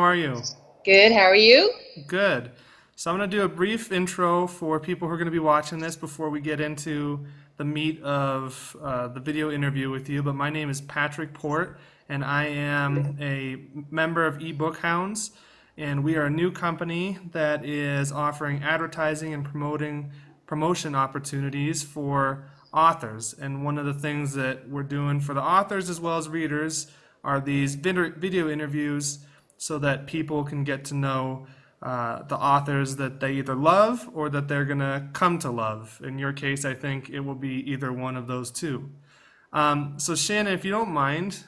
are you? Good. How are you? Good. So I'm going to do a brief intro for people who are going to be watching this before we get into the meat of the video interview with you. But my name is Patrick Port, and I am a member of eBookHounds, and we are a new company that is offering advertising and promotion opportunities for authors. And one of the things that we're doing for the authors as well as readers are these video interviews so that people can get to know the authors that they either love or that they're going to come to love. In your case, I think it will be either one of those two. So Shannon, if you don't mind,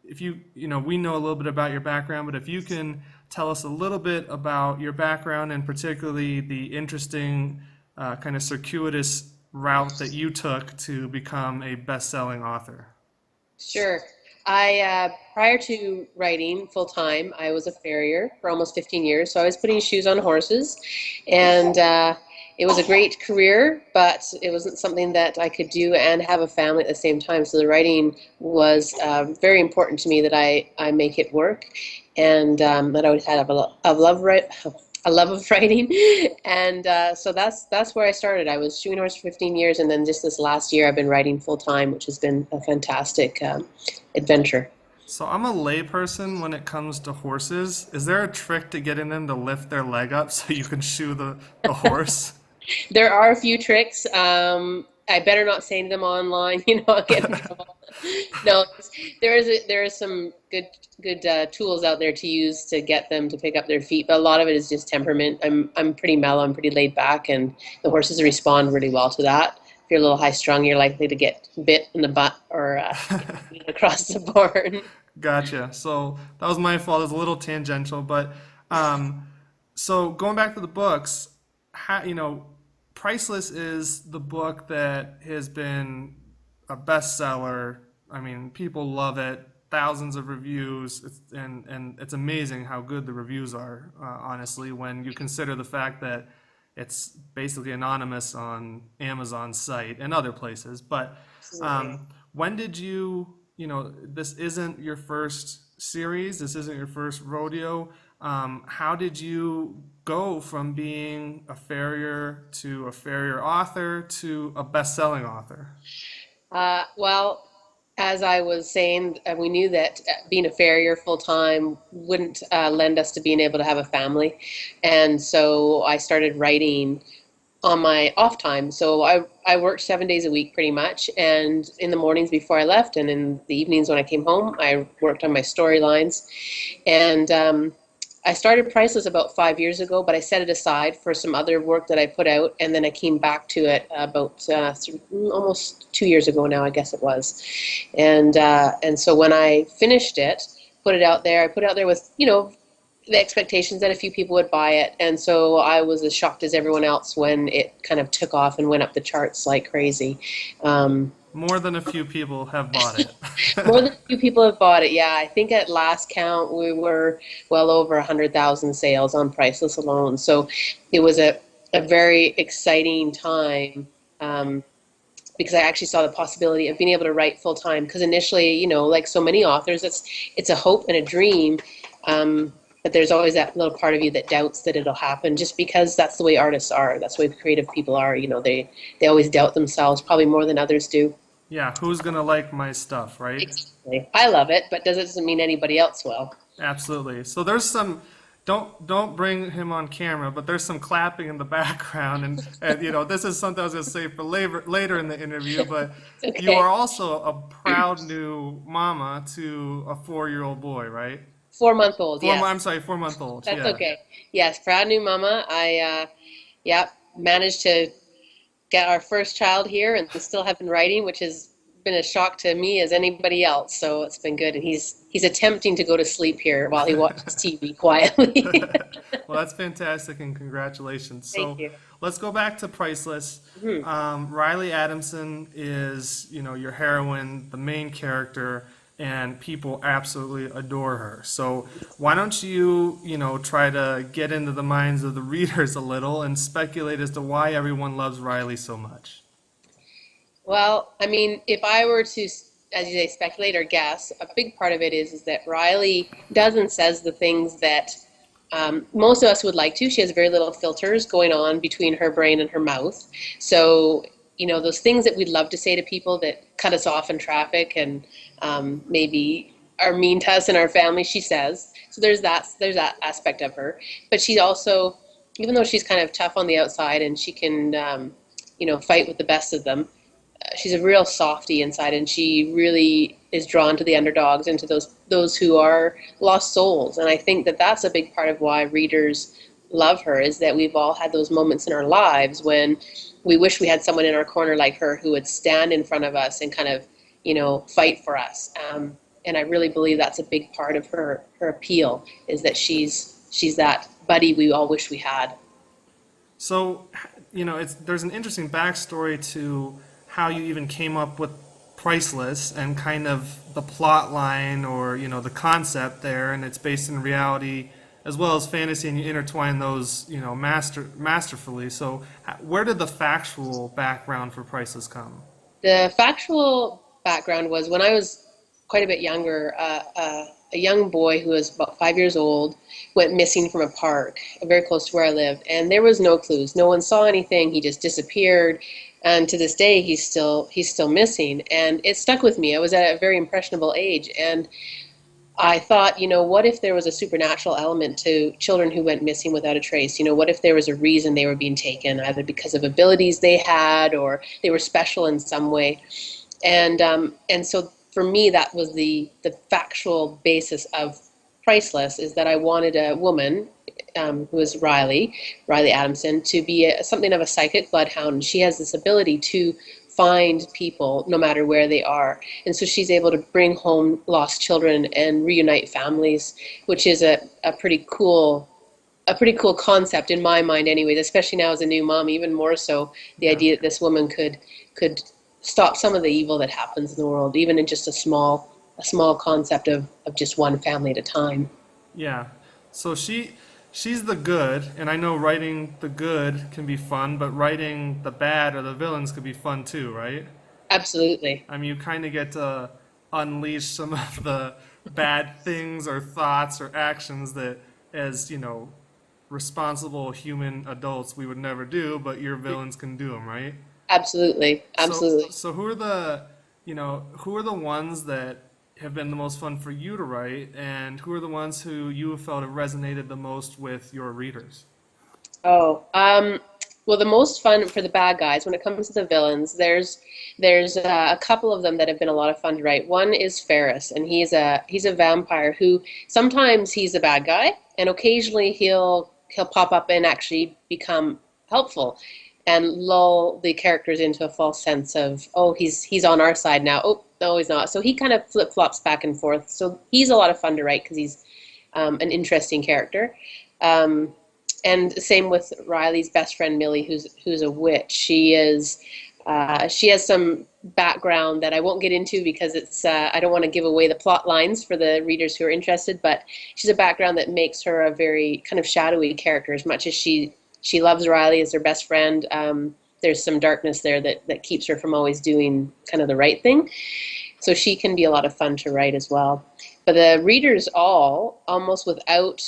if we know a little bit about your background, but if you can tell us a little bit about your background and particularly the interesting kind of circuitous route that you took to become a best-selling author. Sure. Prior to writing full time, I was a farrier for almost 15 years. So I was putting shoes on horses, and it was a great career, but it wasn't something that I could do and have a family at the same time. So the writing was very important to me that I make it work, and that I would have a love of writing, and so that's where I started. I was shoeing horse for 15 years, and then just this last year, I've been writing full time, which has been a fantastic adventure. So I'm a layperson when it comes to horses. Is there a trick to getting them to lift their leg up so you can shoe the horse? There are a few tricks. I better not say them online, I'll get in trouble. No, there is some good tools out there to use to get them to pick up their feet, but a lot of it is just temperament. I'm pretty mellow, I'm pretty laid back, and the horses respond really well to that. If you're a little high strung, you're likely to get bit in the butt or across the barn. Gotcha. So that was my fault. It was a little tangential, but so going back to the books, Priceless is the book that has been a bestseller. I mean, people love it. Thousands of reviews, and it's amazing how good the reviews are. Honestly, when you consider the fact that it's basically anonymous on Amazon's site and other places. But Absolutely. when did this isn't your first series, this isn't your first rodeo. How did you go from being a farrier to a farrier author to a best-selling author? Well, as I was saying, we knew that being a farrier full time wouldn't lend us to being able to have a family. And so I started writing on my off time. So I worked 7 days a week pretty much. And in the mornings before I left and in the evenings when I came home, I worked on my storylines. And I started Priceless about 5 years ago, but I set it aside for some other work that I put out, and then I came back to it about almost 2 years ago now, I guess it was. And so when I finished it, put it out there, I put it out there with the expectations that a few people would buy it, and so I was as shocked as everyone else when it kind of took off and went up the charts like crazy. Um, More than a few people have bought it. More than a few people have bought it. Yeah, I think at last count we were well over 100,000 sales on Priceless alone. So it was a very exciting time, because I actually saw the possibility of being able to write full time. Because initially, like so many authors, it's a hope and a dream. But there's always that little part of you that doubts that it'll happen, just because that's the way artists are. That's the way creative people are. They always doubt themselves, probably more than others do. Yeah, who's gonna like my stuff, right? Exactly. I love it, but doesn't mean anybody else will. Absolutely. So there's some, don't bring him on camera, but there's some clapping in the background, and this is something I was gonna say for later in the interview, but you Okay. are also a proud new mama to a 4-year-old boy, right? 4 month old, I'm yes. sorry, 4-month old. That's Yeah. okay. Yes, proud new mama. Yeah, managed to get our first child here and still have been writing, which has been a shock to me as anybody else. So it's been good. And he's attempting to go to sleep here while he watches TV quietly. Well, that's fantastic, and congratulations. Thank So you. let's go back to Priceless. Mhm. Riley Adamson is, your heroine, the main character, and people absolutely adore her. So why don't you try to get into the minds of the readers a little and speculate as to why everyone loves Riley so much? Well, I mean, if I were to as you say, speculate or guess. A big part of it is that Riley does and says the things that most of us would like to. She has very little filters going on between her brain and her mouth. So, those things that we'd love to say to people that cut us off in traffic and maybe are mean to us and our family, she says. So there's that aspect of her. But she also, even though she's kind of tough on the outside and she can, fight with the best of them, she's a real softie inside, and she really is drawn to the underdogs and to those who are lost souls. And I think that that's a big part of why readers love her, is that we've all had those moments in our lives when we wish we had someone in our corner like her who would stand in front of us and kind of fight for us. And I really believe that's a big part of her appeal, is that she's that buddy we all wish we had. So, there's an interesting backstory to how you even came up with Priceless and kind of the plot line or, the concept there, and it's based in reality as well as fantasy, and you intertwine those, masterfully. So, where did the factual background for Priceless come? The factual background was when I was quite a bit younger, a young boy who was about 5 years old went missing from a park very close to where I lived, and there was no clues. No one saw anything. He just disappeared, and to this day, he's still missing. And it stuck with me. I was at a very impressionable age, and I thought, what if there was a supernatural element to children who went missing without a trace? What if there was a reason they were being taken, either because of abilities they had or they were special in some way? And so for me, that was the factual basis of Priceless, is that I wanted a woman, who is Riley Adamson, to be something of a psychic bloodhound. She has this ability to find people no matter where they are. And so she's able to bring home lost children and reunite families, which is a pretty cool concept in my mind anyways, especially now as a new mom, even more so, the Yeah. idea that this woman could stop some of the evil that happens in the world, even in just a small concept of just one family at a time. Yeah. So she's the good, and I know writing the good can be fun, but writing the bad or the villains could be fun too, right? Absolutely. I mean, you kind of get to unleash some of the bad things or thoughts or actions that, as responsible human adults, we would never do, but your villains can do them, right? Absolutely. So, Absolutely. so who are the ones that have been the most fun for you to write, and who are the ones who you have felt have resonated the most with your readers? Oh, well, the most fun for the bad guys when it comes to the villains, there's a couple of them that have been a lot of fun to write. One is Ferris, and he's a vampire who sometimes he's a bad guy, and occasionally he'll pop up and actually become helpful and lull the characters into a false sense of, oh, he's on our side now. Oh, no, he's not. So he kind of flip flops back and forth. So he's a lot of fun to write because he's an interesting character. Um, and same with Riley's best friend Millie, who's a witch. She has some background that I won't get into because I don't want to give away the plot lines for the readers who are interested. But she's a background that makes her a very kind of shadowy character. As much as she loves Riley as her best friend, there's some darkness there that keeps her from always doing kind of the right thing. So she can be a lot of fun to write as well. But the readers all, almost without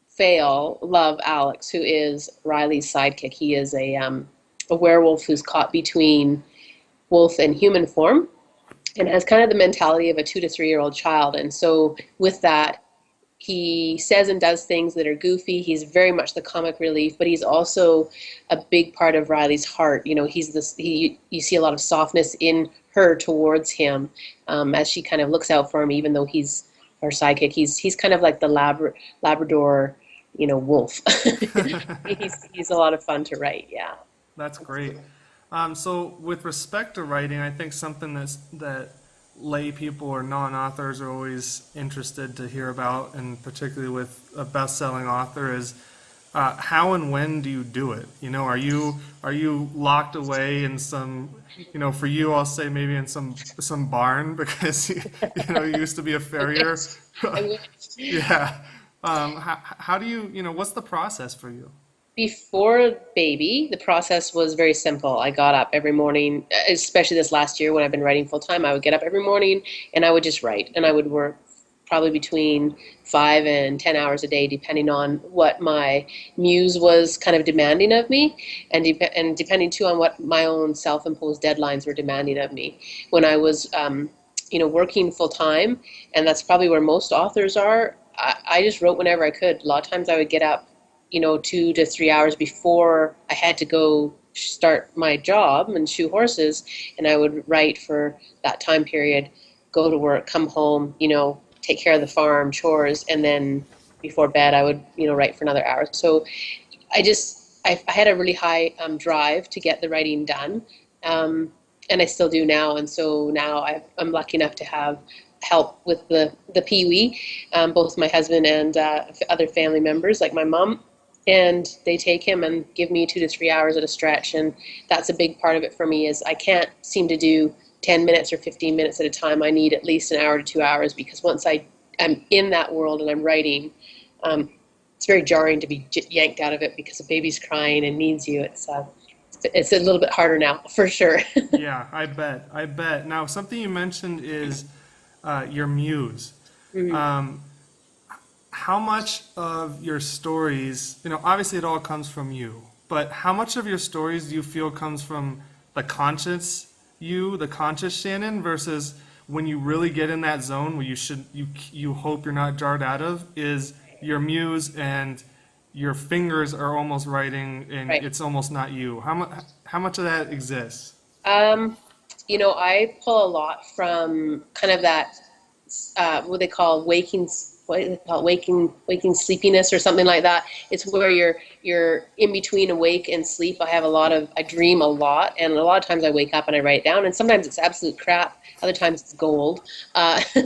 fail, love Alex, who is Riley's sidekick. He is a werewolf who's caught between wolf and human form and has kind of the mentality of a 2 to 3 year old child. And so with that, he says and does things that are goofy. He's very much the comic relief, but he's also a big part of Riley's heart. You see a lot of softness in her towards him, as she kind of looks out for him, even though he's her sidekick. He's kind of like the Labrador, wolf. He's a lot of fun to write. Yeah. That's great. So with respect to writing, I think something that lay people or non-authors are always interested to hear about, and particularly with a best-selling author, is how and when do you do it? Are you locked away in some, for you, I'll say maybe in some barn because you used to be a I farrier. wish. I wish. Yeah. How do you, what's the process for you? Before baby, the process was very simple. I got up every morning, especially this last year when I've been writing full time. I would get up every morning and I would just write, and I would work probably between 5 and 10 hours a day, depending on what my muse was kind of demanding of me, and depending too on what my own self-imposed deadlines were demanding of me. When I was, working full time, and that's probably where most authors are. I just wrote whenever I could. A lot of times I would get up 2 to 3 hours before I had to go start my job and shoe horses, and I would write for that time period, go to work, come home, take care of the farm, chores, and then before bed I would, write for another hour. So I had a really high drive to get the writing done, and I still do now. And so now I'm lucky enough to have help with the peewee, both my husband and other family members like my mom, and they take him and give me 2 to 3 hours at a stretch. And that's a big part of it for me, is I can't seem to do 10 minutes or 15 minutes at a time. I need at least an hour to 2 hours, because once I'm in that world and I'm writing, it's very jarring to be yanked out of it because the baby's crying and needs you. It's a little bit harder now, for sure. Yeah, I bet. I bet. Now, something you mentioned is your muse. Mhm. How much of your stories, obviously it all comes from you, but how much of your stories do you feel comes from the conscious you, the conscious Shannon, versus when you really get in that zone where you hope you're not jarred out of, is your muse and your fingers are almost writing and Right. it's almost not you. How much of that exists? Um, I pull a lot from kind of that, what they call waking sleepiness, or something like that. It's where you're in between awake and sleep. I dream a lot, and a lot of times I wake up and I write it down, and sometimes it's absolute crap. Other times it's gold,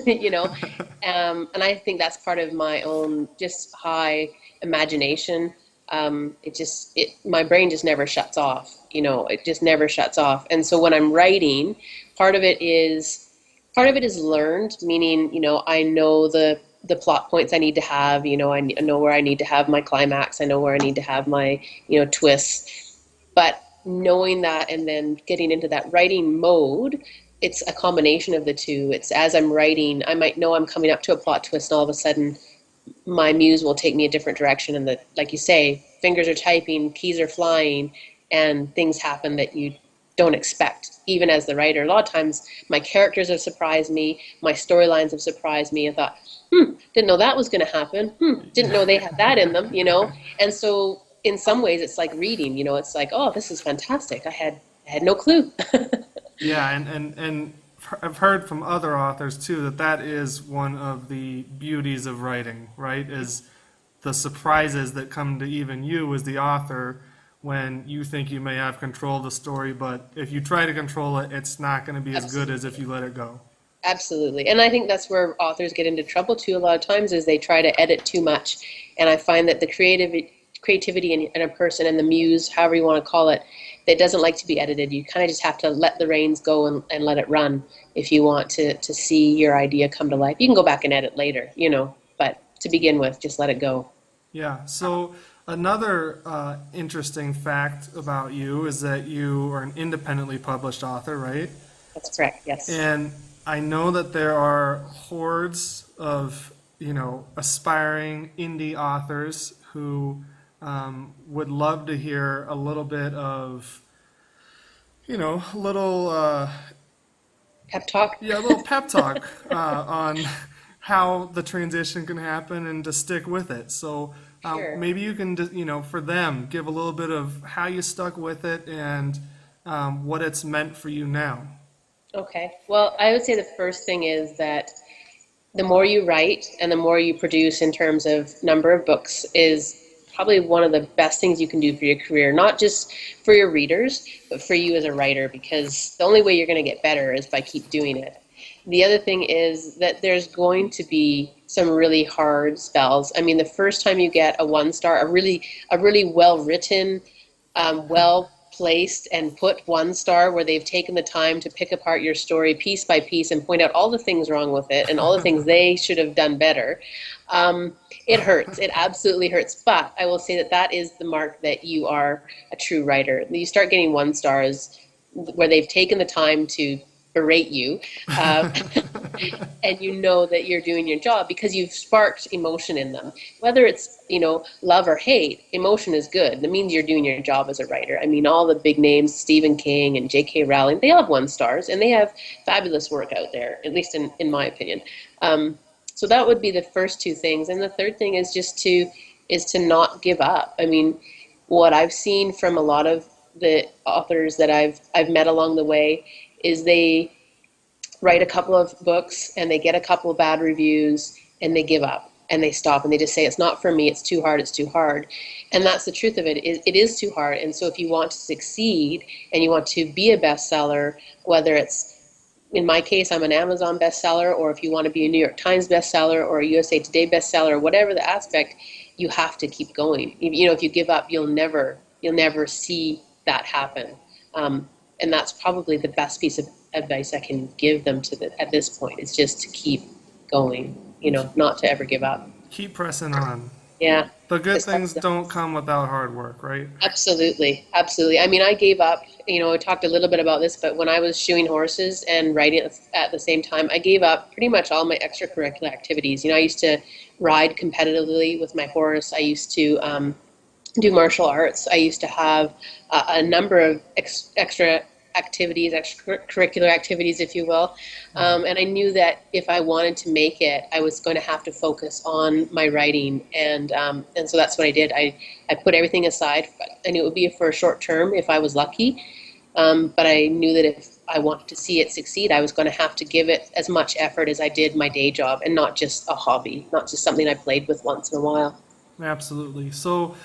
you know. And I think that's part of my own just high imagination. My brain just never shuts off. It just never shuts off. And so when I'm writing, part of it is part of it is learned, meaning, I know the plot points I need to have. I know where I need to have my climax. I know where I need to have my, twists. But knowing that and then getting into that writing mode, it's a combination of the two. It's as I'm writing, I might know I'm coming up to a plot twist, and all of a sudden my muse will take me a different direction. And like you say, fingers are typing, keys are flying, and things happen that you don't expect, even as the writer. A lot of times my characters have surprised me, my storylines have surprised me. I thought, didn't know that was going to happen. Didn't know they had that in them. And so in some ways it's like reading. It's like, oh, this is fantastic. I had no clue. Yeah, and I've heard from other authors too that that is one of the beauties of writing, right? Is the surprises that come to even you as the author when you think you may have control of the story, but if you try to control it, it's not going to be as good as if Absolutely. you let it go. Absolutely. And I think that's where authors get into trouble too a lot of times, is they try to edit too much. And I find that the creativity in a person, and the muse, however you want to call it, that doesn't like to be edited. You kind of just have to let the reins go, and let it run if you want to see your idea come to life. You can go back and edit later, but to begin with, just let it go. Yeah, so another interesting fact about you is that you are an independently published author, right? That's correct, yes. And I know that there are hordes of, aspiring indie authors who would love to hear a little bit of, a little, Pep talk? yeah, a little pep talk on how the transition can happen and to stick with it. So Sure. maybe you can, for them, give a little bit of how you stuck with it and what it's meant for you now. Okay. Well, I would say the first thing is that the more you write and the more you produce in terms of number of books is probably one of the best things you can do for your career, not just for your readers, but for you as a writer, because the only way you're going to get better is by keep doing it. The other thing is that there's going to be some really hard spells. I mean, the first time you get a 1 star, a really well written, well placed and put 1 star where they've taken the time to pick apart your story piece by piece and point out all the things wrong with it and all the things they should have done better, it hurts. It absolutely hurts. But I will say that that is the mark that you are a true writer. You start getting 1 stars where they've taken the time to berate you, uh, and you know that you're doing your job because you've sparked emotion in them. Whether it's, love or hate, emotion is good. That means you're doing your job as a writer. I mean, all the big names, Stephen King and J.K. Rowling, they all have 1 stars and they have fabulous work out there, at least in my opinion. So that would be the first 2 things. And the third thing is to not give up. I mean, what I've seen from a lot of the authors that I've met along the way is they write a couple of books and they get a couple of bad reviews and they give up and they stop and they just say, it's not for me, it's too hard, it's too hard. And that's the truth of it. It is too hard. And so if you want to succeed and you want to be a bestseller, whether it's, in my case, I'm an Amazon bestseller, or if you want to be a New York Times bestseller or a USA Today bestseller, or whatever the aspect, you have to keep going. If you give up, you'll never see that happen. And that's probably the best piece of advice I can give them at this point, is just to keep going, not to ever give up. Keep pressing on. Yeah. The good Just things don't come without hard work, right? Absolutely. Absolutely. I mean, I gave up, I talked a little bit about this, but when I was shoeing horses and writing at the same time, I gave up pretty much all my extracurricular activities. I used to ride competitively with my horse. I used to do martial arts. I used to have a number of extracurricular activities, if you will. And I knew that if I wanted to make it, I was going to have to focus on my writing. And so that's what I did. I put everything aside. I knew it would be for a short term if I was lucky. But I knew that if I wanted to see it succeed, I was going to have to give it as much effort as I did my day job, and not just a hobby, not just something I played with once in a while. Absolutely. So,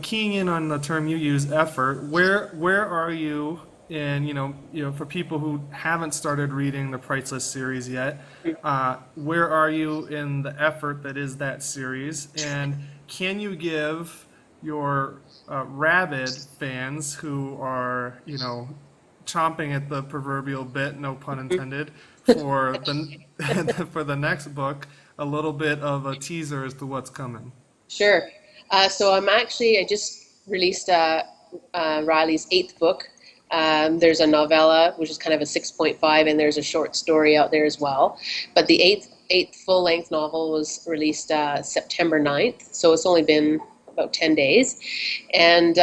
keying in on the term you use, effort, where are you in, for people who haven't started reading the Priceless series yet, where are you in the effort that is that series? And can you give your rabid fans who are, chomping at the proverbial bit, no pun intended, for the for the next book, a little bit of a teaser as to what's coming? Sure. So I just released Riley's 8th book. There's a novella, which is kind of a 6.5, and there's a short story out there as well. But the eighth full-length novel was released September 9th, so it's only been about 10 days. And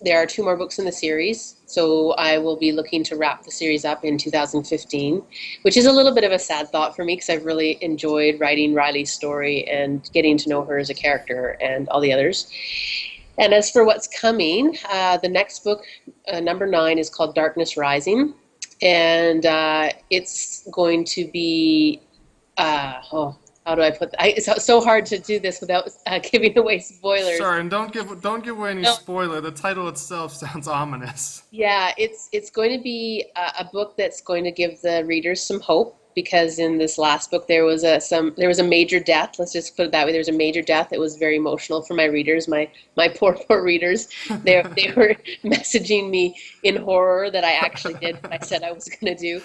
there are 2 more books in the series, so I will be looking to wrap the series up in 2015, which is a little bit of a sad thought for me because I've really enjoyed writing Riley's story and getting to know her as a character and all the others. And as for what's coming, the next book, number 9, is called Darkness Rising, and it's going to be, how do I put that? It's so hard to do this without giving away spoilers. Sure, and don't give away any No. spoiler. The title itself sounds ominous. Yeah, it's going to be a book that's going to give the readers some hope, because in this last book there was a major death. Let's just put it that way. There was a major death. It was very emotional for my readers, my poor readers. They were messaging me in horror that I actually did what I said I was going to do.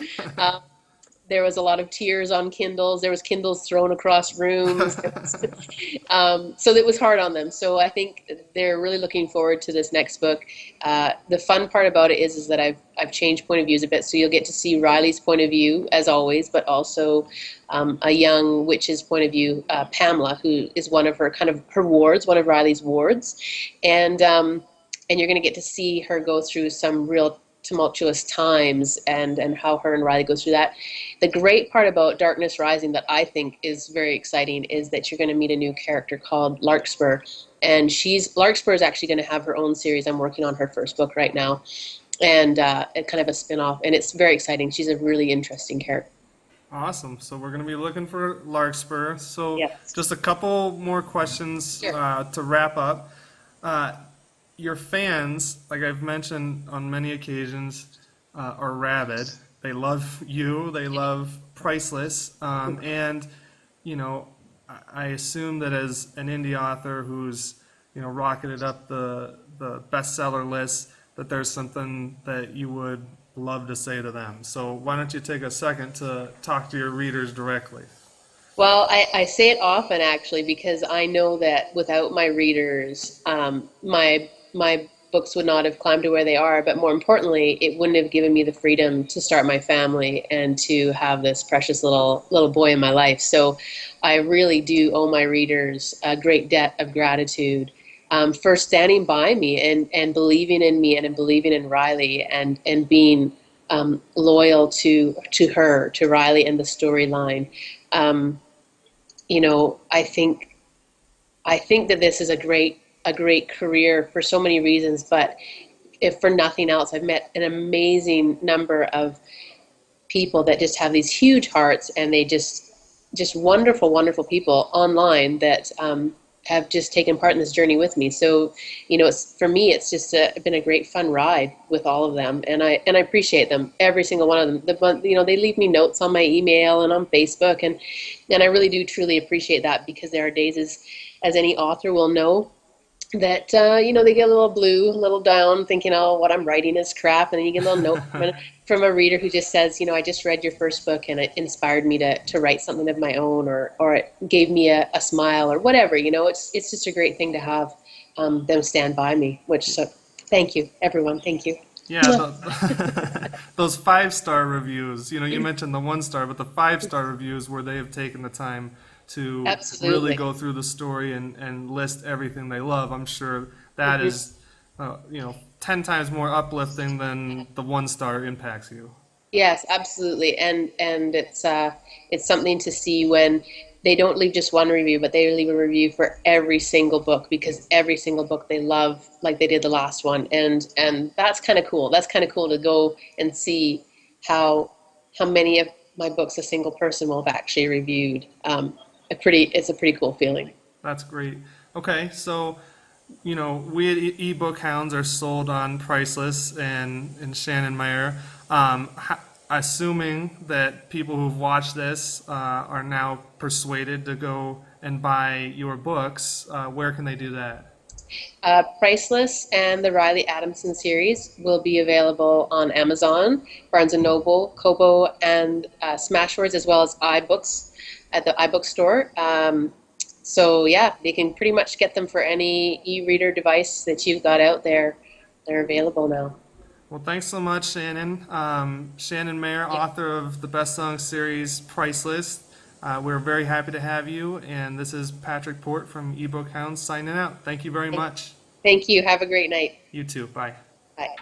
There was a lot of tears on Kindles. There was Kindles thrown across rooms. So it was hard on them. So I think they're really looking forward to this next book. The fun part about it is that I've changed point of views a bit. So you'll get to see Riley's point of view, as always, but also a young witch's point of view, Pamela, who is one of her wards, one of Riley's wards. And you're going to get to see her go through some real tumultuous times and how her and Riley go through that. The great part about Darkness Rising that I think is very exciting is that you're going to meet a new character called Larkspur, and Larkspur is actually going to have her own series. I'm working on her first book right now, and kind of a spin-off, and it's very exciting. She's a really interesting character. Awesome. So we're going to be looking for Larkspur. So Yes. just a couple more questions Sure. to wrap up. Your fans, like I've mentioned on many occasions, are rabid. They love you. They love Priceless. And, I assume that as an indie author who's, rocketed up the bestseller list, that there's something that you would love to say to them. So why don't you take a second to talk to your readers directly? Well, I say it often actually because I know that without my readers, my books would not have climbed to where they are. But more importantly, it wouldn't have given me the freedom to start my family and to have this precious little boy in my life. So I really do owe my readers a great debt of gratitude for standing by me and believing in me and believing in Riley and being loyal to Riley and the storyline. Um, I think that this is a great career for so many reasons, but if for nothing else, I've met an amazing number of people that just have these huge hearts, and they just wonderful, wonderful people online that have just taken part in this journey with me. So, it's for me, it's just been a great fun ride with all of them, and I appreciate them, every single one of them. They leave me notes on my email and on Facebook, and I really do truly appreciate that, because there are days, as any author will know, that they get a little blue, a little down, thinking, oh, what I'm writing is crap. And then you get a little note from a reader who just says, I just read your first book and it inspired me to write something of my own, or it gave me a smile, or whatever. It's just a great thing to have them stand by me, so thank you, everyone. Thank you. Yeah, those 5-star reviews, you mentioned the 1-star, but the 5-star reviews where they have taken the time to really Absolutely. go through the story and list everything they love. I'm sure that is, 10 times more uplifting than the 1-star impacts you. Yes, absolutely, and it's something to see when they don't leave just one review, but they leave a review for every single book, because every single book they love, like they did the last one, and that's kind of cool. That's kind of cool to go and see how many of my books a single person will have actually reviewed. It's a pretty cool feeling. That's great. Okay, so we at eBookHounds are sold on Priceless and Shannon Mayer. Assuming that people who've watched this are now persuaded to go and buy your books, where can they do that? Priceless and the Riley Adamson series will be available on Amazon, Barnes& and Noble, Kobo, and Smashwords, as well as iBooks at the iBook store. So yeah, they can pretty much get them for any e-reader device that you've got out there. They're available now. Well, thanks so much, Shannon. Shannon Mayer, author of the best-selling series Priceless. We're very happy to have you, and this is Patrick Port from eBookHounds signing out. Thank you very much. Thank you. Have a great night. You too. Bye. Bye.